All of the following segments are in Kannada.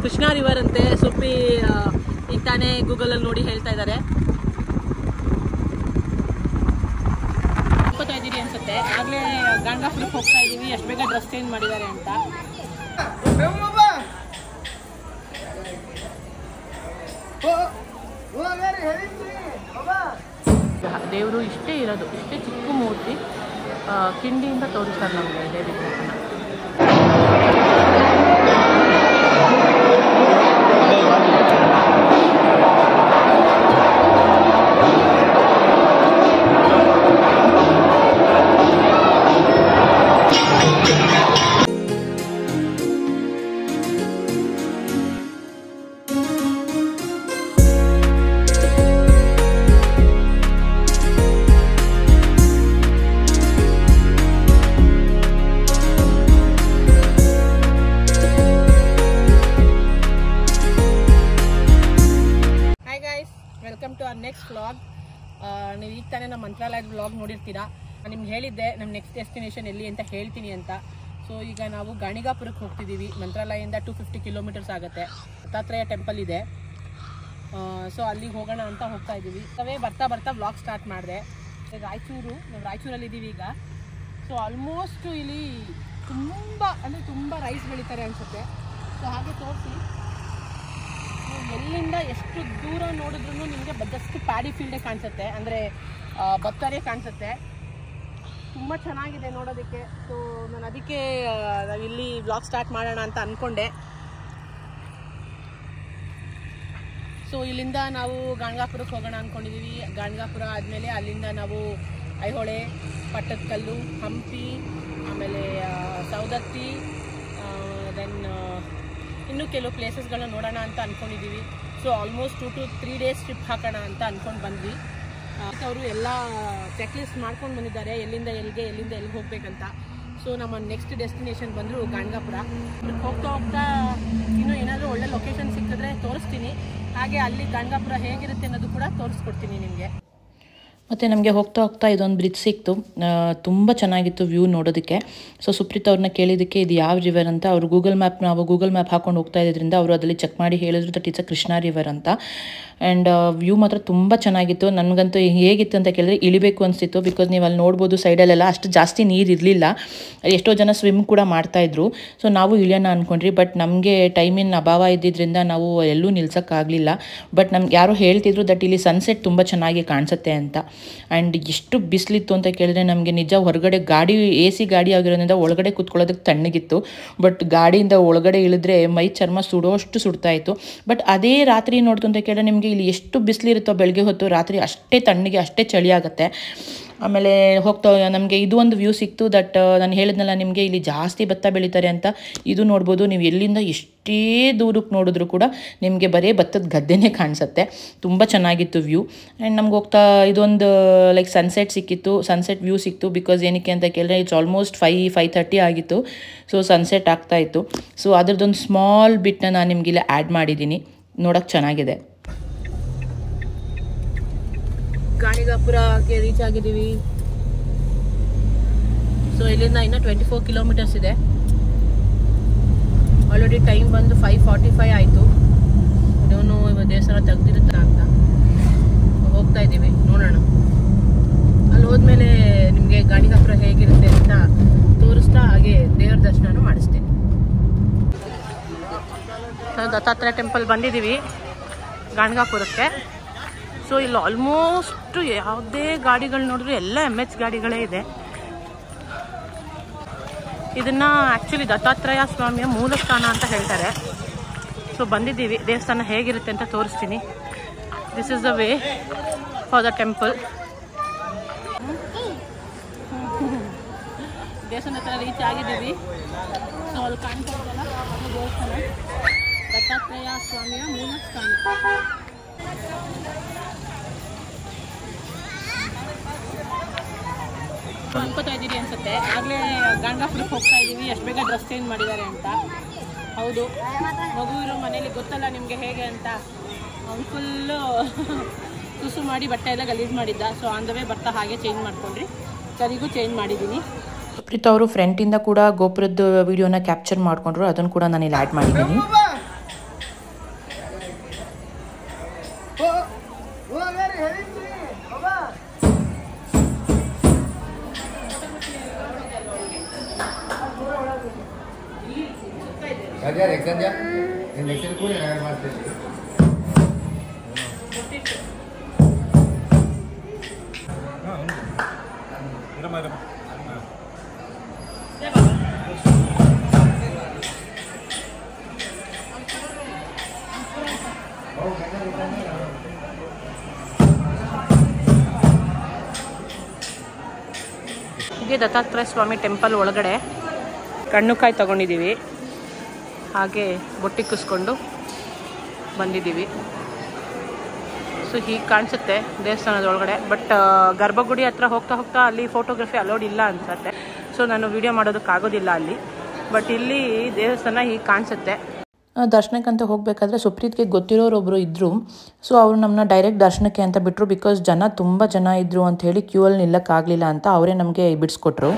ಕೃಷ್ಣಾ ರಿವರ್ ಅಂತೆ. ಸುಪ್ಪಿ ಈಗ ತಾನೇ ಗೂಗಲಲ್ಲಿ ನೋಡಿ ಹೇಳ್ತಾ ಇದ್ದಾರೆ. ಹೋಗ್ತಾ ಇದ್ದೀರಿ ಅನ್ಸುತ್ತೆ. ಆಗಲೇ ಗಾಣಗಾಪುರಕ್ಕೆ ಹೋಗ್ತಾ ಇದ್ದೀವಿ. ಎಷ್ಟು ಬೇಗ ಡ್ರೆಸ್ ಚೇಂಜ್ ಮಾಡಿದ್ದಾರೆ ಅಂತ. ದೇವರು ಇಷ್ಟೇ ಇರೋದು, ಇಷ್ಟೇ ಚಿಕ್ಕ ಮೂರ್ತಿ. ಕಿಂಡಿಯಿಂದ ತೋರಿಸ್ತಾರೆ ನಮಗೆ ದೇವಿ ದೇವಸ್ಥಾನ. Welcome to our next vlog. ನೀವು ಈಗ ತಾನೇ ನಮ್ಮ ಮಂತ್ರಾಲಯದ ವ್ಲಾಗ್ ನೋಡಿರ್ತೀರಾ. ನಾನು ನಿಮ್ಗೆ ಹೇಳಿದ್ದೆ ನಮ್ಮ ನೆಕ್ಸ್ಟ್ ಡೆಸ್ಟಿನೇಷನ್ ಎಲ್ಲಿ ಅಂತ ಹೇಳ್ತೀನಿ ಅಂತ. ಸೊ ಈಗ ನಾವು ಗಾಣಿಗಾಪುರಕ್ಕೆ ಹೋಗ್ತಿದ್ದೀವಿ. ಮಂತ್ರಾಲಯದಿಂದ 250 ಕಿಲೋಮೀಟರ್ಸ್ ಆಗುತ್ತೆ. ದತ್ತಾತ್ರೇಯ ಟೆಂಪಲ್ ಇದೆ. ಸೊ ಅಲ್ಲಿಗೆ ಹೋಗೋಣ ಅಂತ ಹೋಗ್ತಾ ಇದ್ದೀವಿ. ಬರ್ತಾ ಬರ್ತಾ ವ್ಲಾಗ್ ಸ್ಟಾರ್ಟ್ ಮಾಡಿದೆ. ರಾಯಚೂರು, ನಾವು ರಾಯಚೂರಲ್ಲಿದ್ದೀವಿ ಈಗ. ಸೊ ಆಲ್ಮೋಸ್ಟ್ ಇಲ್ಲಿ ತುಂಬ ರೈಸ್ ಬೆಳೀತಾರೆ ಅನಿಸುತ್ತೆ. ಸೊ ಹಾಗೆ ತೋರಿಸಿ, ಎಲ್ಲಿಂದ ಎಷ್ಟು ದೂರ ನೋಡಿದ್ರೂ ನಿಮಗೆ ಜಸ್ಟ್ ಪ್ಯಾಡಿ ಫೀಲ್ಡೇ ಕಾಣಿಸುತ್ತೆ, ಅಂದರೆ ಭತ್ತರೇ ಕಾಣಿಸುತ್ತೆ. ತುಂಬ ಚೆನ್ನಾಗಿದೆ ನೋಡೋದಕ್ಕೆ. ಸೊ ನಾನು ಅದಕ್ಕೆ ನಾವಿಲ್ಲಿ ವ್ಲಾಗ್ ಸ್ಟಾರ್ಟ್ ಮಾಡೋಣ ಅಂತ ಅಂದ್ಕೊಂಡೆ. ಸೊ ಇಲ್ಲಿಂದ ನಾವು ಗಾಣಗಾಪುರಕ್ಕೆ ಹೋಗೋಣ ಅಂದ್ಕೊಂಡಿದ್ದೀವಿ. ಗಾಣಗಾಪುರ ಆದಮೇಲೆ ಅಲ್ಲಿಂದ ನಾವು ಐಹೊಳೆ, ಪಟ್ಟದಕಲ್ಲು, ಹಂಪಿ, ಆಮೇಲೆ ಸೌದತ್ತಿ, ದೆನ್ ಇನ್ನೂ ಕೆಲವು ಪ್ಲೇಸಸ್ಗಳನ್ನ ನೋಡೋಣ ಅಂತ ಅಂದ್ಕೊಂಡಿದ್ದೀವಿ. So almost 2 to 3 days trip ಹಾಕೋಣ ಅಂತ ಅಂದ್ಕೊಂಡು ಬಂದ್ವಿ. ಅವರು ಎಲ್ಲ ಚೆಕ್ ಲಿಸ್ಟ್ ಮಾಡ್ಕೊಂಡು ಬಂದಿದ್ದಾರೆ, ಎಲ್ಲಿಂದ ಎಲ್ಲಿಗೆ ಹೋಗ್ಬೇಕಂತ. ಸೊ ನಮ್ಮ ನೆಕ್ಸ್ಟ್ ಡೆಸ್ಟಿನೇಷನ್ ಬಂದರು ಗಾಣಗಾಪುರ. ಹೋಗ್ತಾ ಹೋಗ್ತಾ ಇನ್ನೂ ಏನಾದರೂ ಒಳ್ಳೆ ಲೊಕೇಶನ್ ಸಿಕ್ಕಿದ್ರೆ ತೋರಿಸ್ತೀನಿ. ಹಾಗೆ ಅಲ್ಲಿ ಗಾಣಗಾಪುರ ಹೇಗಿರುತ್ತೆ ಅನ್ನೋದು ಕೂಡ ತೋರಿಸ್ಕೊಡ್ತೀನಿ ನಿಮಗೆ. ಮತ್ತು ನಮಗೆ ಹೋಗ್ತಾ ಹೋಗ್ತಾ ಇದೊಂದು ಬ್ರಿಡ್ಜ್ ಸಿಕ್ತು. ತುಂಬ ಚೆನ್ನಾಗಿತ್ತು ವ್ಯೂ ನೋಡೋದಕ್ಕೆ. ಸೊ ಸುಪ್ರೀತ್ ಅವ್ರನ್ನ ಕೇಳಿದ್ದಕ್ಕೆ ಇದು ಯಾವ ರಿವರ್ ಅಂತ. ಅವರು ನಾವು ಗೂಗಲ್ ಮ್ಯಾಪ್ ಹಾಕೊಂಡು ಹೋಗ್ತಾ ಇದ್ರಿಂದ ಅವರು ಅದರಲ್ಲಿ ಚೆಕ್ ಮಾಡಿ ಹೇಳಿದ್ರು that it's a Krishna river ಅಂತ. ಆ್ಯಂಡ್ ವ್ಯೂ ಮಾತ್ರ ತುಂಬ ಚೆನ್ನಾಗಿತ್ತು. ನನಗಂತೂ ಹೇಗಿತ್ತು ಅಂತ ಕೇಳಿದ್ರೆ ಇಳಿಬೇಕು ಅನಿಸ್ತಿತ್ತು. ಬಿಕಾಸ್ ನೀವು ಅಲ್ಲಿ ನೋಡ್ಬೋದು ಸೈಡಲ್ಲೆಲ್ಲ ಅಷ್ಟು ಜಾಸ್ತಿ ನೀರು ಇರಲಿಲ್ಲ. ಎಷ್ಟೋ ಜನ ಸ್ವಿಮ್ ಕೂಡ ಮಾಡ್ತಾಯಿದ್ರು. ಸೊ ನಾವು ಇಳಿಯೋಣ ಅಂದ್ಕೊಂಡ್ರಿ. ಬಟ್ ನಮಗೆ ಟೈಮಿನ ಅಭಾವ ಇದ್ದಿದ್ದರಿಂದ ನಾವು ಎಲ್ಲೂ ನಿಲ್ಸೋಕ್ಕಾಗಲಿಲ್ಲ. ಬಟ್ ನಮ್ಗೆ ಯಾರೋ ಹೇಳ್ತಿದ್ರು ದಟ್ ಇಲ್ಲಿ ಸನ್ಸೆಟ್ ತುಂಬ ಚೆನ್ನಾಗಿ ಕಾಣಿಸುತ್ತೆ ಅಂತ. ಆ್ಯಂಡ್ ಎಷ್ಟು ಬಿಸಿಲಿತ್ತು ಅಂತ ಕೇಳಿದ್ರೆ ನಮಗೆ ನಿಜ ಹೊರಗಡೆ AC ಗಾಡಿ ಆಗಿರೋದ್ರಿಂದ ಒಳಗಡೆ ಕೂತ್ಕೊಳ್ಳೋದಕ್ಕೆ ತಣ್ಣಗಿತ್ತು. ಬಟ್ ಗಾಡಿಯಿಂದ ಒಳಗಡೆ ಇಳಿದ್ರೆ ಮೈ ಚರ್ಮ ಸುಡೋಷ್ಟು ಸುಡ್ತಾಯಿತ್ತು. ಬಟ್ ಅದೇ ರಾತ್ರಿ ನೋಡ್ತು ಅಂತ ಕೇಳಿದ್ರೆ ನಿಮಗೆ ಇಲ್ಲಿ ಎಷ್ಟು ಬಿಸಿಲಿರುತ್ತೋ ಬೆಳಗ್ಗೆ ಹೊತ್ತು, ರಾತ್ರಿ ಅಷ್ಟೇ ತಣ್ಣಗೆ, ಅಷ್ಟೇ ಚಳಿ ಆಗುತ್ತೆ. ಆಮೇಲೆ ಹೋಗ್ತಾ ನಮಗೆ ಇದು ಒಂದು ವ್ಯೂ ಸಿಕ್ತು. ದಟ್ ನಾನು ಹೇಳಿದ್ನಲ್ಲ ನಿಮಗೆ ಇಲ್ಲಿ ಜಾಸ್ತಿ ಭತ್ತ ಬೆಳೀತಾರೆ ಅಂತ. ಇದು ನೋಡ್ಬೋದು ನೀವು, ಎಲ್ಲಿಂದ ಎಷ್ಟೇ ದೂರಕ್ಕೆ ನೋಡಿದ್ರು ಕೂಡ ನಿಮಗೆ ಬರೀ ಭತ್ತದ ಗದ್ದೆನೇ ಕಾಣಿಸುತ್ತೆ. ತುಂಬ ಚೆನ್ನಾಗಿತ್ತು ವ್ಯೂ. ಆ್ಯಂಡ್ ನಮ್ಗೆ ಹೋಗ್ತಾ ಇದೊಂದು ಲೈಕ್ ಸನ್ಸೆಟ್ ಸಿಕ್ಕಿತ್ತು, ಸನ್ಸೆಟ್ ವ್ಯೂ ಸಿಕ್ತು. ಬಿಕಾಸ್ ಏನಕ್ಕೆ ಅಂತ ಕೇಳಿದ್ರೆ ಇಟ್ಸ್ ಆಲ್ಮೋಸ್ಟ್ 5:30 ಆಗಿತ್ತು. ಸೊ ಸನ್ಸೆಟ್ ಆಗ್ತಾಯಿತ್ತು. ಸೊ ಅದ್ರದ್ದೊಂದು ಸ್ಮಾಲ್ ಬಿಟ್ನ ನಾನು ನಿಮಗಿಲ್ಲ ಆ್ಯಡ್ ಮಾಡಿದ್ದೀನಿ, ನೋಡೋಕ್ಕೆ ಚೆನ್ನಾಗಿದೆ. ಗಾಣಿಗಾಪುರಕ್ಕೆ ರೀಚ್ ಆಗಿದ್ದೀವಿ. ಸೊ ಇಲ್ಲಿಂದ ಇನ್ನೂ 24 ಕಿಲೋಮೀಟರ್ಸ್ ಇದೆ. ಆಲ್ರೆಡಿ ಟೈಮ್ ಬಂದು 5:45 ಆಯಿತು. ಇನ್ನೂ ದೇವಸ್ಥಾನ ತೆಗ್ದಿರುತ್ತಾ ಅಂತ ಹೋಗ್ತಾ ಇದ್ದೀವಿ. ನೋಡೋಣ. ಅಲ್ಲಿ ಹೋದ್ಮೇಲೆ ನಿಮಗೆ ಗಾಣಿಗಾಪುರ ಹೇಗಿರುತ್ತೆ ಅಂತ ತೋರಿಸ್ತಾ ಹಾಗೆ ದೇವರ ದರ್ಶನ ಮಾಡಿಸ್ತೀನಿ. ದತ್ತಾತ್ರೇಯ ಟೆಂಪಲ್ ಬಂದಿದ್ದೀವಿ ಗಾಣಿಗಾಪುರಕ್ಕೆ. ಸೊ ಇಲ್ಲಿ ಆಲ್ಮೋಸ್ಟ್ ಯಾವುದೇ ಗಾಡಿಗಳು ನೋಡಿದ್ರು ಎಲ್ಲ MH ಗಾಡಿಗಳೇ ಇದೆ. ಇದನ್ನು ಆ್ಯಕ್ಚುಲಿ ದತ್ತಾತ್ರೇಯ ಸ್ವಾಮಿಯ ಮೂಲ ಸ್ಥಾನ ಅಂತ ಹೇಳ್ತಾರೆ. ಸೊ ಬಂದಿದ್ದೀವಿ. ದೇವಸ್ಥಾನ ಹೇಗಿರುತ್ತೆ ಅಂತ ತೋರಿಸ್ತೀನಿ. This is the way for the temple. ದೇವಸ್ಥಾನ ಹತ್ರ ರೀಚ್ ಆಗಿದ್ದೀವಿ. ಸೊ ಅಲ್ಲಿ ಕಾಣ್ತಾ ಇದ್ದಲ್ಲ ಅದು ದೇವಸ್ಥಾನ, ದತ್ತಾತ್ರೇಯ ಸ್ವಾಮಿಯ ಮೂಲ ಸ್ಥಾನ. ಅನ್ಕೋತಾ ಇದ್ದೀರಿ ಅನ್ಸುತ್ತೆ. ಆಗಲೇ ಗಾಣಗಾಪುರಕ್ಕೆ ಹೋಗ್ತಾ ಇದ್ದೀವಿ, ಎಷ್ಟು ಬೇಗ ಡ್ರೆಸ್ ಚೇಂಜ್ ಮಾಡಿದ್ದಾರೆ ಅಂತ. ಹೌದು, ಮಗು ಇರೋ ಮನೇಲಿ ಗೊತ್ತಲ್ಲ ನಿಮಗೆ ಹೇಗೆ ಅಂತ. ಅವ್ನು ಫುಲ್ಲು ತುಸು ಮಾಡಿ ಬಟ್ಟೆ ಎಲ್ಲ ಗಲೀಜು ಮಾಡಿದ್ದ. ಸೊ ಆನ್ ದ ವೇ ಬರ್ತಾ ಹಾಗೆ ಚೇಂಜ್ ಮಾಡ್ಕೊಂಡ್ರಿ. ಸರಿಗೂ ಚೇಂಜ್ ಮಾಡಿದ್ದೀನಿ. ಸುಪ್ರೀತ್ ಅವರು ಫ್ರೆಂಟಿಂದ ಕೂಡ ಗೋಪುರದ ವಿಡಿಯೋನ ಕ್ಯಾಪ್ಚರ್ ಮಾಡಿಕೊಂಡ್ರು. ಅದನ್ನು ಕೂಡ ನಾನು ಇಲ್ಲಿ ಆ್ಯಡ್ ಮಾಡಿದ್ದೀನಿ. ಇದೇ ದತ್ತಾತ್ರೇಯ ಸ್ವಾಮಿ ಟೆಂಪಲ್ ಒಳಗಡೆ ಕಣ್ಣುಕಾಯಿ ತಗೊಂಡಿದ್ದೀವಿ, ಹಾಗೆ ಬೊಟ್ಟಿಕ್ಕಿಸ್ಕೊಂಡು ಬಂದಿದ್ದೀವಿ. ಸೊ ಹೀಗೆ ಕಾಣಿಸುತ್ತೆ ದೇವಸ್ಥಾನದ ಒಳಗಡೆ. ಬಟ್ ಗರ್ಭಗುಡಿ ಹತ್ರ ಹೋಗ್ತಾ ಹೋಗ್ತಾ ಅಲ್ಲಿ ಫೋಟೋಗ್ರಫಿ ಅಲೋಡ್ ಇಲ್ಲ ಅನ್ಸುತ್ತೆ. ಸೊ ನಾನು ವಿಡಿಯೋ ಮಾಡೋದಕ್ಕಾಗೋದಿಲ್ಲ ಅಲ್ಲಿ. ಬಟ್ ಇಲ್ಲಿ ದೇವಸ್ಥಾನ ಹೀಗೆ ಕಾಣಿಸುತ್ತೆ. ದರ್ಶನಕ್ಕಂತ ಹೋಗಬೇಕಾದ್ರೆ ಸುಪ್ರೀತ್ಗೆ ಗೊತ್ತಿರೋರೊಬ್ಬರು ಇದ್ದರು. ಸೊ ಅವರು ನಮ್ಮನ್ನ ಡೈರೆಕ್ಟ್ ದರ್ಶನಕ್ಕೆ ಅಂತ ಬಿಟ್ಟರು. ಬಿಕಾಸ್ ತುಂಬ ಜನ ಇದ್ದರು ಅಂತ ಹೇಳಿ ಕ್ಯೂ ಅಲ್ಲಿ ನಿಲ್ಲಕ್ಕಾಗಲಿಲ್ಲ ಅಂತ ಅವರೇ ನಮಗೆ ಬಿಡಿಸ್ಕೊಟ್ರು.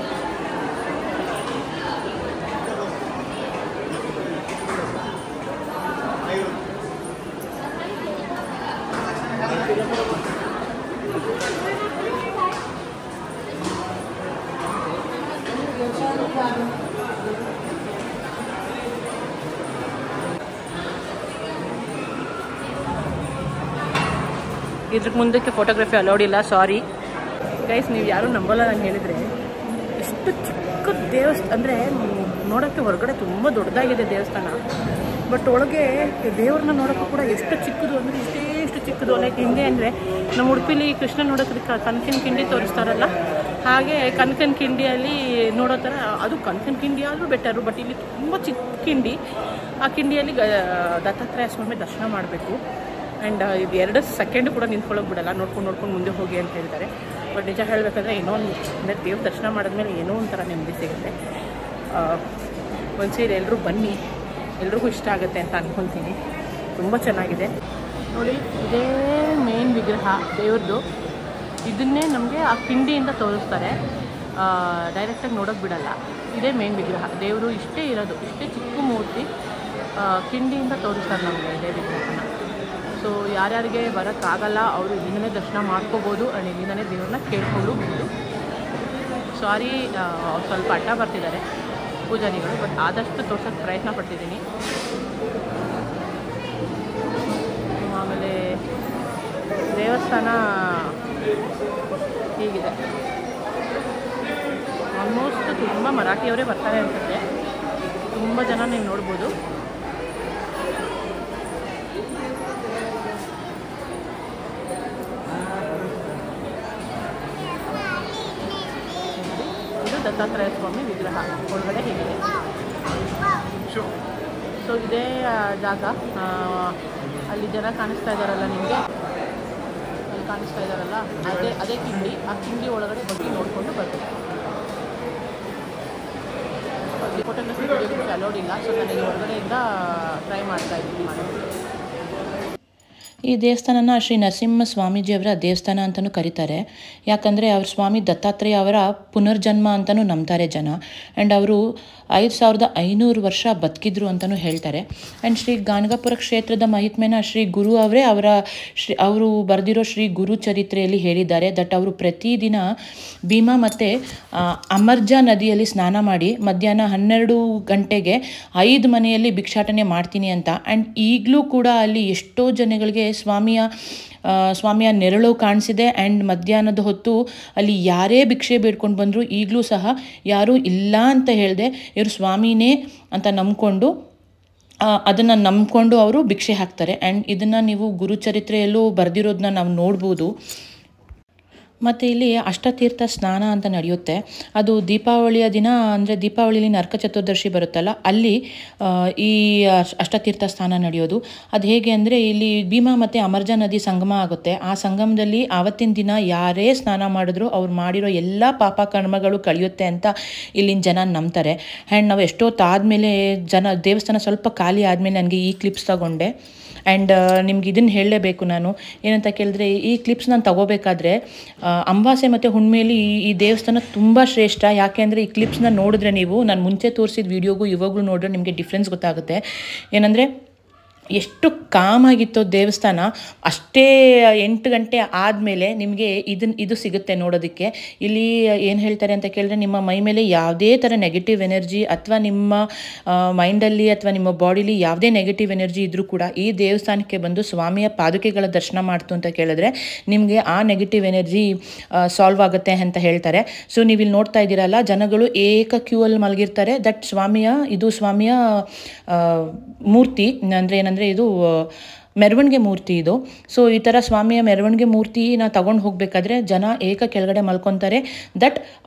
ಇದ್ರ ಮುಂದಕ್ಕೆ ಫೋಟೋಗ್ರಫಿ ಅಲೌಡ್ ಇಲ್ಲ, ಸಾರಿ ಗೈಸ್. ನೀವು ಯಾರೂ ನಂಬಲ್ಲ ನಾನು ಹೇಳಿದರೆ. ಎಷ್ಟು ಚಿಕ್ಕ ದೇವಸ್ಥಾನ ಅಂದರೆ ನೋಡೋಕ್ಕೆ ಹೊರಗಡೆ ತುಂಬ ದೊಡ್ಡದಾಗಿದೆ ದೇವಸ್ಥಾನ. ಬಟ್ ಒಳಗೆ ದೇವ್ರನ್ನ ನೋಡೋಕ್ಕೂ ಕೂಡ ಎಷ್ಟು ಚಿಕ್ಕದು ಅಂದರೆ ಇಷ್ಟು ಚಿಕ್ಕದು. ಲೈಕ್ ಹಿಂಗೆ ಅಂದರೆ ನಮ್ಮ ಉಡುಪಿಲಿ ಕೃಷ್ಣ ನೋಡೋಕ್ಕೆ ಕನಕನ ಕಿಂಡಿ ತೋರಿಸ್ತಾರಲ್ಲ, ಹಾಗೆ ಕನಕನ ಕಿಂಡಿಯಲ್ಲಿ ನೋಡೋ ಥರ ಅದು ಕನಕನ ಕಿಂಡಿ ಆದರೂ ಬೆಟರು. ಬಟ್ ಇಲ್ಲಿ ತುಂಬ ಚಿಕ್ಕ ಕಿಂಡಿ. ಆ ಕಿಂಡಿಯಲ್ಲಿ ದತ್ತಾತ್ರೇಯ ಸ್ವಾಮಿ ದರ್ಶನ ಮಾಡಬೇಕು. ಆ್ಯಂಡ್ ಇದು 2 ಸೆಕೆಂಡ್ ಕೂಡ ನಿಂತ್ಕೊಳ್ಳೋಕೆ ಬಿಡಲ್ಲ, ನೋಡ್ಕೊಂಡು ಮುಂದೆ ಹೋಗಿ ಅಂತ ಹೇಳ್ತಾರೆ. ಬಟ್ ನಿಜ ಹೇಳಬೇಕಂದ್ರೆ ಏನೋ ಅಂದರೆ ದೇವ್ರ ದರ್ಶನ ಮಾಡಿದ್ಮೇಲೆ ಏನೋ ಒಂಥರ ನೆಮ್ಮದಿ ಸಿಗುತ್ತೆ. ಒಂದ್ಸರಿ ಎಲ್ಲರೂ ಬನ್ನಿ, ಎಲ್ರಿಗೂ ಇಷ್ಟ ಆಗುತ್ತೆ ಅಂತ ಅಂದ್ಕೊತೀನಿ. ತುಂಬ ಚೆನ್ನಾಗಿದೆ ನೋಡಿ. ಇದೇ ಮೇನ್ ವಿಗ್ರಹ ದೇವ್ರದ್ದು. ಇದನ್ನೇ ನಮಗೆ ಆ ಕಿಂಡಿಯಿಂದ ತೋರಿಸ್ತಾರೆ, ಡೈರೆಕ್ಟಾಗಿ ನೋಡೋಕೆ ಬಿಡಲ್ಲ. ಇದೇ ಮೇನ್ ವಿಗ್ರಹ. ದೇವರು ಇಷ್ಟೇ ಇರೋದು, ಇಷ್ಟೇ ಚಿಕ್ಕ ಮೂರ್ತಿ. ಕಿಂಡಿಯಿಂದ ತೋರಿಸ್ತಾರೆ ನಮಗೆ ಇದೇ ವಿಗ್ರಹನ. ಸೊ ಯಾರ್ಯಾರಿಗೆ ಬರೋಕ್ಕಾಗಲ್ಲ ಅವರು ಇಲ್ಲಿಂದನೇ ದರ್ಶನ ಮಾಡ್ಕೋಬೋದು. ಆ್ಯಂಡ್ ಇಲ್ಲಿಂದನೇ ದೇವ್ರನ್ನ ಕೇಳ್ಕೊಳ್ಬೋದು. ಸಾರಿ ಸ್ವಲ್ಪ ಅಡ್ಡ ಬರ್ತಿದ್ದಾರೆ ಪೂಜಾರಿಗಳು, ಬಟ್ ಆದಷ್ಟು ತೋರ್ಸೋಕ್ಕೆ ಪ್ರಯತ್ನ ಪಡ್ತಿದ್ದೀನಿ. ಆಮೇಲೆ ದೇವಸ್ಥಾನ ಹೀಗಿದೆ. ಆಲ್ಮೋಸ್ಟ್ ತುಂಬ ಮರಾಠಿಯವರೇ ಬರ್ತಾರೆ ಅನ್ಸುತ್ತೆ. ತುಂಬ ಜನ ನೀವು ನೋಡ್ಬೋದು. ದತ್ತಾತ್ರೇಯ ಸ್ವಾಮಿ ವಿಗ್ರಹ ಒಳಗಡೆ ಹೀಗಿದೆ. ಸೊ ಇದೇ ಜಾಗ. ಅಲ್ಲಿ ಜನ ಕಾಣಿಸ್ತಾ ಇದ್ದಾರಲ್ಲ ನಿಮಗೆ, ಅಲ್ಲಿ ಕಾಣಿಸ್ತಾ ಇದ್ದಾರಲ್ಲ ಅದೇ ಕಿಂಡಿ. ಆ ಕಿಂಡಿ ಒಳಗಡೆ ಬಗ್ಗೆ ನೋಡಿಕೊಂಡು ಬರ್ತೀವಿ. ಅಲ್ಲಿ ಫೋಟೋಗ್ರಫಿ ಅಲೋಡ್ ಇಲ್ಲ. ಸೊ ನನಗೆ ಹೊರಗಡೆಯಿಂದ ಟ್ರೈ ಮಾಡ್ತಾ ಇದ್ದೀನಿ ಮಾಡೋದು. ಈ ದೇವಸ್ಥಾನನ ಶ್ರೀ ನರಸಿಂಹ ಸ್ವಾಮೀಜಿಯವರ ದೇವಸ್ಥಾನ ಅಂತಲೂ ಕರೀತಾರೆ. ಯಾಕಂದರೆ ಅವ್ರ ಸ್ವಾಮಿ ದತ್ತಾತ್ರೇಯ ಅವರ ಪುನರ್ಜನ್ಮ ಅಂತಲೂ ನಂಬ್ತಾರೆ ಜನ. ಆ್ಯಂಡ್ ಅವರು 5500 ವರ್ಷ ಬದುಕಿದ್ರು ಅಂತಲೂ ಹೇಳ್ತಾರೆ. ಆ್ಯಂಡ್ ಶ್ರೀ ಗಾಣಗಾಪುರ ಕ್ಷೇತ್ರದ ಮಹಿತ್ಮೆನ ಶ್ರೀ ಗುರು ಅವರೇ ಅವರು ಬರೆದಿರೋ ಶ್ರೀ ಗುರು ಚರಿತ್ರೆಯಲ್ಲಿ ಹೇಳಿದ್ದಾರೆ. ದಟ್ ಅವರು ಪ್ರತಿದಿನ ಭೀಮಾ ಮತ್ತು ಅಮರ್ಜಾ ನದಿಯಲ್ಲಿ ಸ್ನಾನ ಮಾಡಿ ಮಧ್ಯಾಹ್ನ 12 ಗಂಟೆಗೆ 5 ಮನೆಯಲ್ಲಿ ಭಿಕ್ಷಾಟನೆ ಮಾಡ್ತೀನಿ ಅಂತ. ಆ್ಯಂಡ್ ಈಗಲೂ ಕೂಡ ಅಲ್ಲಿ ಎಷ್ಟೋ ಜನಗಳಿಗೆ ಸ್ವಾಮಿಯ ನೆರಳು ಕಾಣಿಸಿದೆ. ಆ್ಯಂಡ್ ಮಧ್ಯಾಹ್ನದ ಹೊತ್ತು ಅಲ್ಲಿ ಯಾರೇ ಭಿಕ್ಷೆ ಬೇಡ್ಕೊಂಡು ಬಂದರೂ ಈಗಲೂ ಸಹ ಯಾರೂ ಇಲ್ಲ ಅಂತ ಹೇಳಿದೆ ಇವರು ಸ್ವಾಮಿನೇ ಅಂತ ಅದನ್ನು ನಂಬ್ಕೊಂಡು ಅವರು ಭಿಕ್ಷೆ ಹಾಕ್ತಾರೆ. ಆ್ಯಂಡ್ ಇದನ್ನು ನೀವು ಗುರುಚರಿತ್ರೆಯಲ್ಲೂ ಬರೆದಿರೋದನ್ನ ನಾವು ನೋಡ್ಬೋದು. ಮತ್ತು ಇಲ್ಲಿ ಅಷ್ಟತೀರ್ಥ ಸ್ನಾನ ಅಂತ ನಡೆಯುತ್ತೆ. ಅದು ದೀಪಾವಳಿಯ ದಿನ, ಅಂದರೆ ದೀಪಾವಳಿಯಲ್ಲಿ ನರಕ ಚತುರ್ದಶಿ ಬರುತ್ತಲ್ಲ, ಅಲ್ಲಿ ಈ ಅಷ್ಟತೀರ್ಥ ಸ್ನಾನ ನಡೆಯೋದು. ಅದು ಹೇಗೆ ಅಂದರೆ ಇಲ್ಲಿ ಭೀಮಾ ಮತ್ತು ಅಮರ್ಜಾ ನದಿ ಸಂಗಮ ಆಗುತ್ತೆ. ಆ ಸಂಗಮದಲ್ಲಿ ಆವತ್ತಿನ ದಿನ ಯಾರೇ ಸ್ನಾನ ಮಾಡಿದ್ರು ಅವ್ರು ಮಾಡಿರೋ ಎಲ್ಲ ಪಾಪ ಕರ್ಮಗಳು ಕಳೆಯುತ್ತೆ ಅಂತ ಇಲ್ಲಿನ ಜನ ನಂಬ್ತಾರೆ. ಆ್ಯಂಡ್ ನಾವು ಎಷ್ಟೊತ್ತಾದಮೇಲೆ ದೇವಸ್ಥಾನ ಸ್ವಲ್ಪ ಖಾಲಿ ಆದಮೇಲೆ ನನಗೆ ಈ ಕ್ಲಿಪ್ಸ್ ತಗೊಂಡೆ. ಆ್ಯಂಡ್ ನಿಮ್ಗೆ ಇದನ್ನು ಹೇಳಲೇಬೇಕು ನಾನು. ಏನಂತ ಕೇಳಿದ್ರೆ, ಈ ಕ್ಲಿಪ್ಸ್ ನಾನು ತಗೋಬೇಕಾದ್ರೆ ಅಮಾವಾಸ್ಯೆ ಮತ್ತು ಹುಣ್ಣಿಮೆಯಲ್ಲಿ ಈ ದೇವಸ್ಥಾನ ತುಂಬ ಶ್ರೇಷ್ಠ. ಯಾಕೆ ಅಂದರೆ ಈ ಕ್ಲಿಪ್ಸ್ನ ನೋಡಿದ್ರೆ ನೀವು, ನಾನು ಮುಂಚೆ ತೋರಿಸಿದ ವೀಡಿಯೋಗೂ ಇವಾಗಲೂ ನೋಡಿದ್ರೆ ನಿಮಗೆ ಡಿಫ್ರೆನ್ಸ್ ಗೊತ್ತಾಗುತ್ತೆ. ಏನಂದರೆ ಎಷ್ಟು ಕಾಮಾಗಿತ್ತು ದೇವಸ್ಥಾನ. ಅಷ್ಟೇ 8 ಗಂಟೆ ಆದಮೇಲೆ ನಿಮಗೆ ಇದು ಸಿಗುತ್ತೆ ನೋಡೋದಕ್ಕೆ. ಇಲ್ಲಿ ಏನು ಹೇಳ್ತಾರೆ ಅಂತ ಕೇಳಿದ್ರೆ, ನಿಮ್ಮ ಮೈ ಮೇಲೆ ಯಾವುದೇ ಥರ ನೆಗೆಟಿವ್ ಎನರ್ಜಿ ಅಥವಾ ನಿಮ್ಮ ಮೈಂಡಲ್ಲಿ ಅಥವಾ ನಿಮ್ಮ ಬಾಡಿಲಿ ಯಾವುದೇ ನೆಗೆಟಿವ್ ಎನರ್ಜಿ ಇದ್ದರೂ ಕೂಡ ಈ ದೇವಸ್ಥಾನಕ್ಕೆ ಬಂದು ಸ್ವಾಮಿಯ ಪಾದುಕೆಗಳ ದರ್ಶನ ಮಾಡ್ತು ಅಂತ ಕೇಳಿದ್ರೆ ನಿಮಗೆ ಆ ನೆಗೆಟಿವ್ ಎನರ್ಜಿ ಸಾಲ್ವ್ ಆಗುತ್ತೆ ಅಂತ ಹೇಳ್ತಾರೆ. ಸೊ ನೀವು ಇಲ್ಲಿ ನೋಡ್ತಾ ಇದ್ದೀರಲ್ಲ, ಜನಗಳು ಏಕ ಕ್ಯೂ ಅಲ್ಲಿ ಮಲಗಿರ್ತಾರೆ. ದಟ್ ಸ್ವಾಮಿಯ ಮೂರ್ತಿ ಅಂದರೆ ಏನಂದರೆ ಇದು ಮೆರವಣಿಗೆ ಮೂರ್ತಿ ಇದು. ಸೊ ಈ ಥರ ಸ್ವಾಮಿಯ ಮೆರವಣಿಗೆ ಮೂರ್ತಿನ ತಗೊಂಡು ಹೋಗಬೇಕಾದ್ರೆ ಜನ ಏಕ ಕೆಳಗಡೆ ಮಲ್ಕೊತಾರೆ. ದಟ್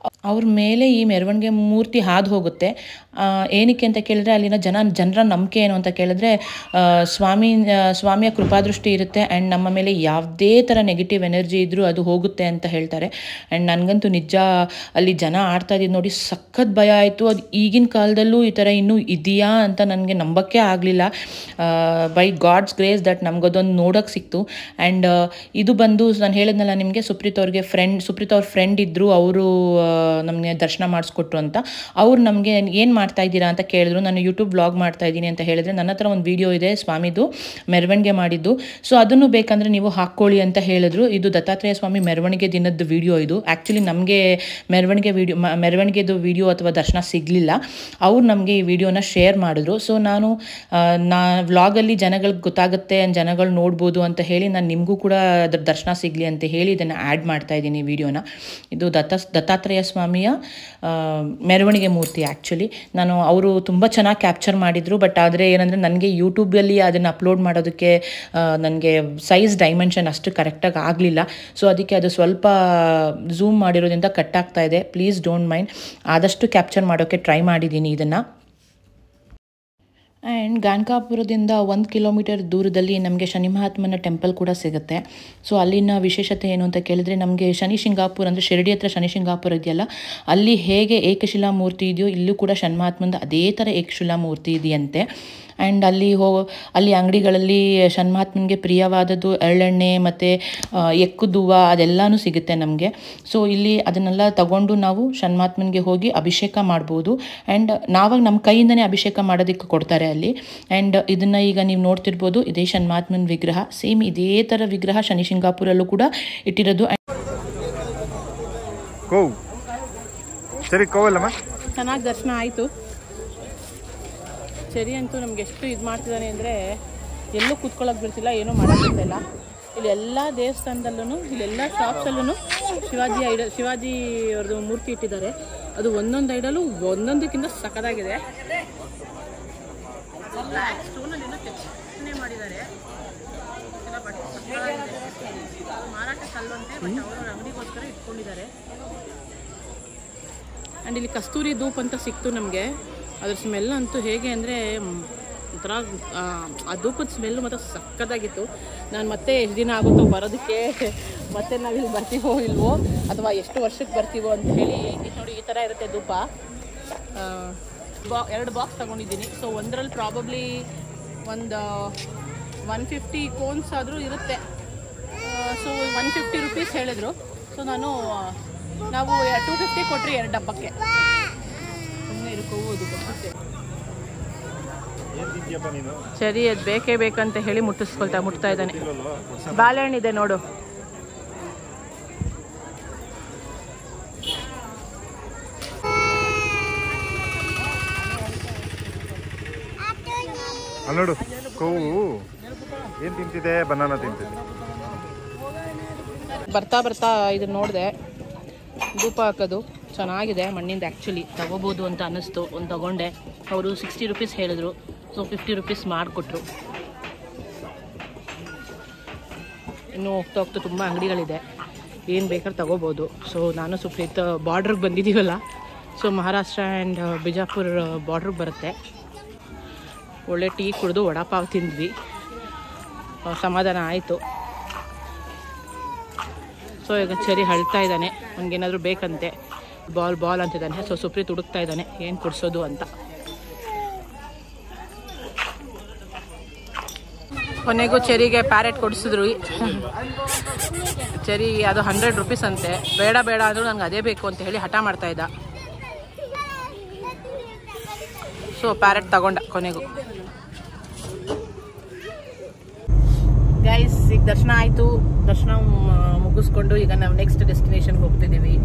ಅವ್ರ ಮೇಲೆ ಈ ಮೆರವಣಿಗೆ ಮೂರ್ತಿ ಹಾದು ಹೋಗುತ್ತೆ. ಏನಕ್ಕೆ ಅಂತ ಕೇಳಿದ್ರೆ ಅಲ್ಲಿನ ಜನರ ನಂಬಿಕೆ ಏನು ಅಂತ ಕೇಳಿದ್ರೆ, ಸ್ವಾಮಿಯ ಕೃಪಾದೃಷ್ಟಿ ಇರುತ್ತೆ ಆ್ಯಂಡ್ ನಮ್ಮ ಮೇಲೆ ಯಾವುದೇ ಥರ ನೆಗೆಟಿವ್ ಎನರ್ಜಿ ಇದ್ದರೂ ಅದು ಹೋಗುತ್ತೆ ಅಂತ ಹೇಳ್ತಾರೆ. ಆ್ಯಂಡ್ ನನಗಂತೂ ನಿಜ ಅಲ್ಲಿ ಜನ ಆಡ್ತಾ ಇದ್ದಿದ್ದು ನೋಡಿ ಸಖತ್ ಭಯ ಆಯಿತು. ಅದು ಈಗಿನ ಕಾಲದಲ್ಲೂ ಈ ಥರ ಇನ್ನೂ ಇದೆಯಾ ಅಂತ ನನಗೆ ನಂಬಕ್ಕೆ ಆಗಲಿಲ್ಲ. ಬೈ ಗಾಡ್ಸ್ ಗ್ರೇಸ್ ದಟ್ ನಮಗದೊಂದು ನೋಡೋಕ್ಕೆ ಸಿಕ್ತು. ಆ್ಯಂಡ್ ಇದು ಬಂದು ನಾನು ಹೇಳಿದ್ನಲ್ಲ ನಿಮಗೆ, ಸುಪ್ರೀತ್ ಅವ್ರ ಫ್ರೆಂಡ್ ಇದ್ದರು, ಅವರು ನಮಗೆ ದರ್ಶನ ಮಾಡಿಸ್ಕೊಟ್ರು ಅಂತ. ಅವ್ರು ನಮಗೆ ಏನು ಮಾಡ್ತಾ ಇದ್ದೀರಾ ಅಂತ ಕೇಳಿದ್ರು. ನಾನು ಯೂಟ್ಯೂಬ್ ವ್ಲಾಗ್ ಮಾಡ್ತಾ ಇದ್ದೀನಿ ಅಂತ ಹೇಳಿದ್ರೆ, ನನ್ನ ಹತ್ರ ಒಂದು ವಿಡಿಯೋ ಇದೆ ಸ್ವಾಮಿದು ಮೆರವಣಿಗೆ ಮಾಡಿದ್ದು, ಸೊ ಅದನ್ನು ಬೇಕಂದರೆ ನೀವು ಹಾಕ್ಕೊಳ್ಳಿ ಅಂತ ಹೇಳಿದ್ರು. ಇದು ದತ್ತಾತ್ರೇಯ ಸ್ವಾಮಿ ಮೆರವಣಿಗೆ ದಿನದ ವಿಡಿಯೋ ಇದು. ಆ್ಯಕ್ಚುಲಿ ನಮಗೆ ಮೆರವಣಿಗೆದು ವಿಡಿಯೋ ಅಥವಾ ದರ್ಶನ ಸಿಗಲಿಲ್ಲ. ಅವ್ರು ನಮಗೆ ಈ ವಿಡಿಯೋನ ಶೇರ್ ಮಾಡಿದ್ರು. ಸೊ ನಾನು ವ್ಲಾಗಲ್ಲಿ ಜನಗಳಿಗೆ ಗೊತ್ತಾಗುತ್ತೆ, ಜನಗಳು ನೋಡ್ಬೋದು ಅಂತ ಹೇಳಿ ನಾನು ನಿಮಗೂ ಕೂಡ ಅದ್ರ ದರ್ಶನ ಸಿಗಲಿ ಅಂತ ಹೇಳಿ ಇದನ್ನು ಆ್ಯಡ್ ಮಾಡ್ತಾ ಇದ್ದೀನಿ ಈ ವಿಡಿಯೋನ. ಇದು ದತ್ತಾತ್ರೇಯ ಸ್ವಾಮಿಯ ಮೆರವಣಿಗೆ ಮೂರ್ತಿ. ಆ್ಯಕ್ಚುಲಿ ಅವರು ತುಂಬ ಚೆನ್ನಾಗಿ ಕ್ಯಾಪ್ಚರ್ ಮಾಡಿದರು. ಬಟ್ ಆದರೆ ಏನಂದರೆ ನನಗೆ ಯೂಟ್ಯೂಬಲ್ಲಿ ಅದನ್ನು ಅಪ್ಲೋಡ್ ಮಾಡೋದಕ್ಕೆ ನನಗೆ ಸೈಜ್ ಡೈಮೆನ್ಷನ್ ಅಷ್ಟು ಕರೆಕ್ಟಾಗಿ ಆಗಲಿಲ್ಲ. ಸೊ ಅದಕ್ಕೆ ಅದು ಸ್ವಲ್ಪ ಝೂಮ್ ಮಾಡಿರೋದ್ರಿಂದ ಕಟ್ ಆಗ್ತಾ ಇದೆ. Please don't mind. ಆದಷ್ಟು ಕ್ಯಾಪ್ಚರ್ ಮಾಡೋಕ್ಕೆ ಟ್ರೈ ಮಾಡಿದ್ದೀನಿ ಇದನ್ನು. ಆ್ಯಂಡ್ ಗಾಣಗಾಪುರದಿಂದ 1 ಕಿಲೋಮೀಟರ್ ದೂರದಲ್ಲಿ ನಮಗೆ ಶನಿ ಮಹಾತ್ಮನ ಟೆಂಪಲ್ ಕೂಡ ಸಿಗುತ್ತೆ. ಸೊ ಅಲ್ಲಿನ ವಿಶೇಷತೆ ಏನು ಅಂತ ಕೇಳಿದ್ರೆ, ನಮಗೆ ಶನಿ ಶಿಂಗಾಪುರ ಅಂದರೆ ಶಿರಡಿ ಹತ್ರ ಶನಿ ಶಿಂಗಾಪುರ ಇದೆಯಲ್ಲ, ಅಲ್ಲಿ ಹೇಗೆ ಏಕಶಿಲಾ ಮೂರ್ತಿ ಇದೆಯೋ ಇಲ್ಲೂ ಕೂಡ ಶನಿ ಮಹಾತ್ಮಂದು ಅದೇ ಥರ ಏಕಶಿಲಾ ಮೂರ್ತಿ ಇದೆಯಂತೆ. ಆ್ಯಂಡ್ ಅಲ್ಲಿ ಅಂಗಡಿಗಳಲ್ಲಿ ಶನಿ ಮಹಾತ್ಮನಿಗೆ ಪ್ರಿಯವಾದದ್ದು ಎಳ್ಳೆಣ್ಣೆ ಮತ್ತು ಎಕ್ಕುದುವ ಅದೆಲ್ಲನೂ ಸಿಗುತ್ತೆ ನಮಗೆ. ಸೊ ಇಲ್ಲಿ ಅದನ್ನೆಲ್ಲ ತಗೊಂಡು ನಾವು ಶನಿ ಮಹಾತ್ಮನಿಗೆ ಹೋಗಿ ಅಭಿಷೇಕ ಮಾಡ್ಬೋದು. ಆ್ಯಂಡ್ ನಾವಾಗ ನಮ್ಮ ಕೈಯಿಂದನೇ ಅಭಿಷೇಕ ಮಾಡೋದಕ್ಕೆ ಕೊಡ್ತಾರೆ ಅಲ್ಲಿ. ಆ್ಯಂಡ್ ಇದನ್ನು ಈಗ ನೀವು ನೋಡ್ತಿರ್ಬೋದು, ಇದೇ ಶನಿ ಮಹಾತ್ಮನ ವಿಗ್ರಹ. ಸೇಮ್ ಇದೇ ಥರ ವಿಗ್ರಹ ಶನಿ ಶಿಂಗಾಪುರಲ್ಲೂ ಕೂಡ ಇಟ್ಟಿರೋದು. ಚೆನ್ನಾಗಿ ದರ್ಶನ ಆಯಿತು. ಸರಿ ಅಂತೂ ನಮ್ಗೆ ಎಷ್ಟು ಇದು ಮಾಡ್ತಿದ್ದಾನೆ ಅಂದರೆ, ಎಲ್ಲೂ ಕೂತ್ಕೊಳ್ಳೋಕೆ ಬಿಡ್ತಿಲ್ಲ, ಏನೂ ಮಾಡೋಕ್ಕಿಲ್ಲ. ಇಲ್ಲಿ ಎಲ್ಲ ದೇವಸ್ಥಾನದಲ್ಲೂ, ಇಲ್ಲೆಲ್ಲ ಶಾಪ್ಸಲ್ಲೂ ಶಿವಾಜಿ ಅವ್ರದ್ದು ಮೂರ್ತಿ ಇಟ್ಟಿದ್ದಾರೆ. ಅದು ಒಂದೊಂದು ಐಡಲು ಒಂದೊಂದಕ್ಕಿಂತ ಸಖತ್ತಾಗಿದೆ. ಸ್ಟೋನಲ್ಲಿ ಕೆತ್ತನೆ ಮಾಡಿದ್ದಾರೆ. ಮಾರಾಟಕ್ಕೆ ಅಲ್ವಂತೆ, ಬಟ್ ಅವ್ರವ್ರ ಅಂಗಡಿಗೋಸ್ಕರ ಇಟ್ಕೊಂಡಿದ್ದಾರೆ. ಆ್ಯಂಡ್ ಇಲ್ಲಿ ಕಸ್ತೂರಿ ಧೂಪ್ ಅಂತ ಸಿಕ್ತು ನಮಗೆ. ಅದ್ರ ಸ್ಮೆಲ್ ಅಂತೂ ಹೇಗೆ ಅಂದರೆ ಒಂಥರ ಆ ಧೂಪದ ಸ್ಮೆಲ್ಲು ಮತ್ತು ಸಕ್ಕತ್ತಾಗಿತ್ತು. ನಾನು ಮತ್ತೆ ಎಷ್ಟು ದಿನ ಆಗುತ್ತೋ ಬರೋದಕ್ಕೆ, ಮತ್ತೆ ನಾವಿಲ್ಲಿ ಬರ್ತೀವೋ ಇಲ್ವೋ ಅಥವಾ ಎಷ್ಟು ವರ್ಷಕ್ಕೆ ಬರ್ತೀವೋ ಅಂತ ಹೇಳಿ. ನೋಡಿ ಈ ಥರ ಇರುತ್ತೆ ಧೂಪ. 2 ಬಾಕ್ಸ್ ತೊಗೊಂಡಿದ್ದೀನಿ. ಸೊ ಒಂದರಲ್ಲಿ ಪ್ರಾಬಬ್ಲಿ ಒಂದು 150 ಕೋನ್ಸ್ ಆದರೂ ಇರುತ್ತೆ. ಸೊ 150 ರುಪೀಸ್ ಹೇಳಿದರು. ಸೊ ನಾವು 250 ಕೊಟ್ಟರೆ 2 ಡಬ್ಬಕ್ಕೆ. ಸರಿ, ಅದು ಬೇಕೇ ಬೇಕಂತ ಹೇಳಿ ಮುಟ್ತಾ ಇದ್ದಾನೆ. ಬಾಳೆಹಣ್ಣಿದೆ ನೋಡು. ನೋಡು ಕೋವು ಏನ್ ತಿಂತಿದೆ, ಬನಾನಾ ತಿಂತಿದೆ. ಬರ್ತಾ ಇದನ್ನ ನೋಡಿದೆ, ಧೂಪ ಹಾಕೋದು ಚೆನ್ನಾಗಿದೆ ಮಣ್ಣಿಂದ. ಆ್ಯಕ್ಚುಲಿ ತಗೋಬೋದು ಅಂತ ಅನ್ನಿಸ್ತು. ಒಂದು ತಗೊಂಡೆ. ಅವರು 60 ರುಪೀಸ್ ಹೇಳಿದ್ರು. ಸೊ 50 ರುಪೀಸ್ ಮಾಡಿಕೊಟ್ರು. ಇನ್ನೂ ಹೋಗ್ತಾ ತುಂಬ ಅಂಗಡಿಗಳಿದೆ, ಏನು ಬೇಕಾದ್ರೂ ತಗೋಬೋದು. ಸೊ ನಾನು ಸುಪ್ರೀತ್ ಬಾರ್ಡ್ರಿಗೆ ಬಂದಿದ್ದೀವಲ್ಲ, ಸೊ ಮಹಾರಾಷ್ಟ್ರ ಆ್ಯಂಡ್ ಬಿಜಾಪುರ ಬಾರ್ಡ್ರಿಗೆ ಬರುತ್ತೆ. ಒಳ್ಳೆ ಟೀ ಕುಡಿದು ವಡಾಪಾವ್ ತಿಂದ್ವಿ, ಸಮಾಧಾನ ಆಯಿತು. ಸೊ ಈಗ ಚರಿ ಅಳ್ತಾ ಇದ್ದಾನೆ, ನನಗೇನಾದರೂ ಬೇಕಂತೆ. ಬಾಲ್ ಅಂತಿದ್ದಾನೆ. ಸೊ ಸುಪ್ರೀತ್ ಹುಡುಕ್ತಾ ಇದ್ದಾನೆ ಏನು ಕೊಡಿಸೋದು ಅಂತ. ಕೊನೆಗೂ ಚೆರಿಗೆ ಪ್ಯಾರೆಟ್ ಕೊಡಿಸಿದ್ರು. ಚೆರಿ ಅದು 100 ರುಪೀಸ್ ಅಂತೆ. ಬೇಡ ಅಂದರೂ ನನಗೆ ಅದೇ ಬೇಕು ಅಂತ ಹೇಳಿ ಹಠ ಮಾಡ್ತಾ ಇದ್ದ. ಸೊ ಪ್ಯಾರೆಟ್ ತಗೊಂಡ ಕೊನೆಗೂ. ಈಗ ದರ್ಶನ ಆಯಿತು. ದರ್ಶನ ಮುಗಿಸ್ಕೊಂಡು ಈಗ ನಾವು ನೆಕ್ಸ್ಟ್ ಡೆಸ್ಟಿನೇಷನ್ಗೆ ಹೋಗ್ತಿದ್ದೀವಿ.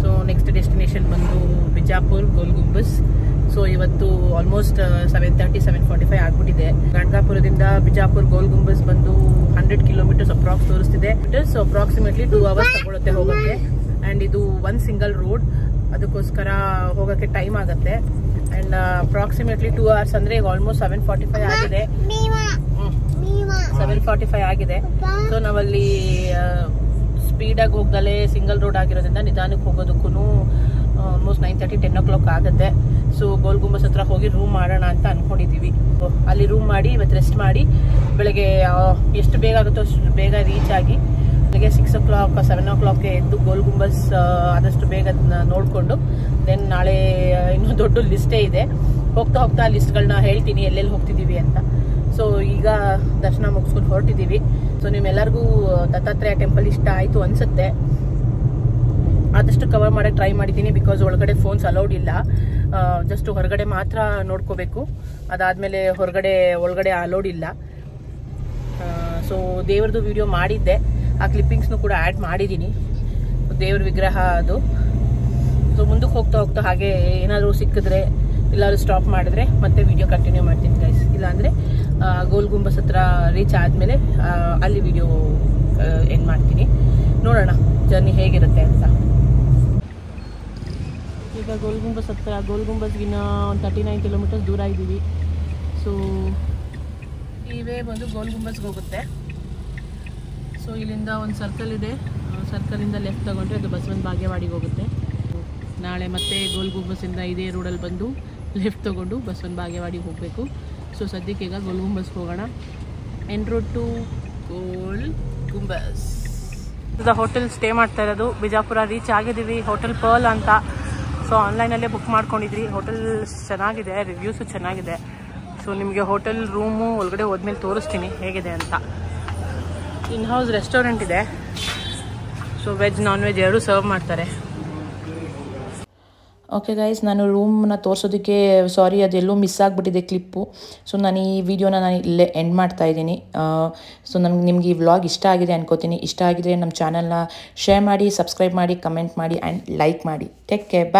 ಸೊ ನೆಕ್ಸ್ಟ್ ಡೆಸ್ಟಿನೇಷನ್ ಬಂದು ಬಿಜಾಪುರ್ ಗೋಲ್ ಗುಂಬಸ್. ಸೊ ಇವತ್ತು ಆಲ್ಮೋಸ್ಟ್ 7:30 7:45 ಆಗ್ಬಿಟ್ಟಿದೆ. ಗಾಣಗಾಪುರದಿಂದ ಬಿಜಾಪುರ್ ಗೋಲ್ ಗುಂಬಸ್ ಬಂದು 100 ಕಿಲೋಮೀಟರ್ಸ್ ಅಪ್ರಾಕ್ಸ್ ತೋರಿಸ್ತಿದೆ. ಸೊ ಅಪ್ರಾಕ್ಸಿಮೇಟ್ಲಿ 2 ಅವರ್ಸ್ ತಗೊಳುತ್ತೆ ಹೋಗೋಕ್ಕೆ. ಆ್ಯಂಡ್ ಇದು ಒಂದು ಸಿಂಗಲ್ ರೋಡ್, ಅದಕ್ಕೋಸ್ಕರ ಹೋಗೋಕ್ಕೆ ಟೈಮ್ ಆಗುತ್ತೆ. ಆ್ಯಂಡ್ ಅಪ್ರಾಕ್ಸಿಮೇಟ್ಲಿ 2 ಅವರ್ಸ್ ಅಂದರೆ ಈಗ ಆಲ್ಮೋಸ್ಟ್ 7:45 ಆಗಿದೆ. 7:45 ಆಗಿದೆ. ಸೊ ನಾವಲ್ಲಿ ಸ್ಪೀಡಾಗಿ ಹೋಗ್ದಲೇ ಸಿಂಗಲ್ ರೋಡ್ ಆಗಿರೋದ್ರಿಂದ ನಿಧಾನಕ್ಕೆ ಹೋಗೋದಕ್ಕೂ ಆಲ್ಮೋಸ್ಟ್ 9:30 10 o'clock ಆಗುತ್ತೆ. ಸೊ ಗೋಲ್ ಗುಂಬಸ್ ಹತ್ರ ಹೋಗಿ ರೂಮ್ ಮಾಡೋಣ ಅಂತ ಅಂದ್ಕೊಂಡಿದ್ದೀವಿ. ಅಲ್ಲಿ ರೂಮ್ ಮಾಡಿ ಇವತ್ತು ರೆಸ್ಟ್ ಮಾಡಿ ಬೆಳಗ್ಗೆ ಎಷ್ಟು ಬೇಗ ಆಗುತ್ತೋ ಅಷ್ಟು ಬೇಗ ರೀಚ್ ಆಗಿ ಬೆಳಗ್ಗೆ 6 o'clock 7 o'clockಗೆ ಎದ್ದು ಗೋಲ್ ಗುಂಬಸ್ ಆದಷ್ಟು ಬೇಗ ನೋಡಿಕೊಂಡು ದೆನ್ ನಾಳೆ ಇನ್ನೂ ದೊಡ್ಡ ಲಿಸ್ಟೇ ಇದೆ. ಹೋಗ್ತಾ ಹೋಗ್ತಾ ಲಿಸ್ಟ್ಗಳನ್ನ ಹೇಳ್ತೀನಿ ಎಲ್ಲೆಲ್ಲಿ ಹೋಗ್ತಿದ್ದೀವಿ ಅಂತ. ಸೊ ಈಗ ದರ್ಶನ ಮುಗಿಸ್ಕೊಂಡು ಹೊರಟಿದ್ದೀವಿ. ಸೊ ನಿಮ್ಮೆಲ್ಲರಿಗೂ ದತ್ತಾತ್ರೇಯ ಟೆಂಪಲ್ ಇಷ್ಟ ಆಯಿತು ಅನಿಸುತ್ತೆ. ಆದಷ್ಟು ಕವರ್ ಮಾಡೋಕ್ಕೆ ಟ್ರೈ ಮಾಡಿದ್ದೀನಿ. ಬಿಕಾಸ್ ಒಳಗಡೆ ಫೋನ್ಸ್ ಅಲೌಡ್ ಇಲ್ಲ, ಜಸ್ಟ್ ಹೊರಗಡೆ ಮಾತ್ರ ನೋಡ್ಕೋಬೇಕು. ಅದಾದಮೇಲೆ ಒಳಗಡೆ ಅಲೌಡ್ ಇಲ್ಲ. ಸೊ ದೇವ್ರದ್ದು ವಿಡಿಯೋ ಮಾಡಿದ್ದೆ, ಆ ಕ್ಲಿಪ್ಪಿಂಗ್ಸ್ನು ಕೂಡ ಆ್ಯಡ್ ಮಾಡಿದ್ದೀನಿ. ದೇವ್ರ ವಿಗ್ರಹ ಅದು. ಸೊ ಮುಂದಕ್ಕೆ ಹೋಗ್ತಾ ಹೋಗ್ತಾ ಹಾಗೆ ಏನಾದರೂ ಸಿಕ್ಕಿದ್ರೆ ಎಲ್ಲರೂ ಸ್ಟಾಪ್ ಮಾಡಿದ್ರೆ ಮತ್ತೆ ವಿಡಿಯೋ ಕಂಟಿನ್ಯೂ ಮಾಡ್ತೀನಿ ಗೈಸ್. ಇಲ್ಲಾಂದರೆ ಗೋಲ್ ಗುಂಬಸ್ ಹತ್ರ ರೀಚ್ ಆದಮೇಲೆ ಅಲ್ಲಿ ವಿಡಿಯೋ ಎಂಡ್ ಮಾಡ್ತೀನಿ. ನೋಡೋಣ ಜರ್ನಿ ಹೇಗಿರುತ್ತೆ ಅಂತ. ಈಗ ಗೋಲ್ ಗುಂಬಸ್ ಹತ್ರ, ಗೋಲ್ ಗುಂಬಸ್ಗಿನ್ನ ಒಂದು 39 ಕಿಲೋಮೀಟರ್ಸ್ ದೂರ ಇದ್ದೀವಿ. ಸೊ ಇವೇ ಬಂದು ಗೋಲ್ ಗುಂಬಸ್ಗೆ ಹೋಗುತ್ತೆ. ಸೊ ಇಲ್ಲಿಂದ ಒಂದು ಸರ್ಕಲ್ ಇದೆ, ಸರ್ಕಲಿಂದ ಲೆಫ್ಟ್ ತಗೊಂಡ್ರೆ ಅದು ಬಸವನ ಬಾಗೇವಾಡಿಗೆ ಹೋಗುತ್ತೆ. ನಾಳೆ ಮತ್ತೆ ಗೋಲ್ ಗುಂಬಸ್ಸಿಂದ ಇದೇ ರೋಡಲ್ಲಿ ಬಂದು ಲೆಫ್ಟ್ ತೊಗೊಂಡು ಬಸವನ ಬಾಗೇವಾಡಿಗೆ ಹೋಗಬೇಕು. ಸೊ ಸದ್ಯಕ್ಕೆ ಈಗ ಗೋಲ್ ಗುಂಬಸ್ಗೆ ಹೋಗೋಣ. En route to Gol Gumbaz. Hotel stay ಮಾಡ್ತಾ ಇರೋದು ಬಿಜಾಪುರ ರೀಚ್ ಆಗಿದ್ದೀವಿ. ಹೋಟೆಲ್ ಪರ್ಲ್ ಅಂತ. ಸೊ ಆನ್ಲೈನಲ್ಲೇ ಬುಕ್ ಮಾಡ್ಕೊಂಡಿದ್ರಿ. ಹೋಟೆಲ್ ಚೆನ್ನಾಗಿದೆ, ರಿವ್ಯೂಸು ಚೆನ್ನಾಗಿದೆ. ಸೊ ನಿಮಗೆ ಹೋಟೆಲ್ ರೂಮು ಒಳಗಡೆ ಹೋದ್ಮೇಲೆ ತೋರಿಸ್ತೀನಿ ಹೇಗಿದೆ ಅಂತ. ಇನ್ ಹೌಸ್ ರೆಸ್ಟೋರೆಂಟ್ ಇದೆ. ಸೊ ವೆಜ್ ನಾನ್ ವೆಜ್ ಎರಡೂ ಸರ್ವ್ ಮಾಡ್ತಾರೆ. ಓಕೆ ಗೈಸ್, ನಾನು ರೂಮ್ನ ತೋರಿಸೋದಕ್ಕೆ ಸಾರಿ, ಅದೆಲ್ಲೋ ಮಿಸ್ ಆಗಿಬಿಟ್ಟಿದೆ ಕ್ಲಿಪ್ಪು. ಸೊ ನಾನು ಈ ವಿಡಿಯೋನ ಇಲ್ಲೇ ಎಂಡ್ ಮಾಡ್ತಾ ಇದ್ದೀನಿ. ಸೊ ನಿಮಗೆ ಈ ವ್ಲಾಗ್ ಇಷ್ಟ ಆಗಿದೆ ಅನ್ಕೋತೀನಿ. ಇಷ್ಟ ಆಗಿದ್ರೆ ನಮ್ಮ ಚಾನಲ್ನ ಶೇರ್ ಮಾಡಿ, ಸಬ್ಸ್ಕ್ರೈಬ್ ಮಾಡಿ, ಕಮೆಂಟ್ ಮಾಡಿ ಆ್ಯಂಡ್ ಲೈಕ್ ಮಾಡಿ. ಟೇಕ್ ಕೇರ್, ಬಾಯ್.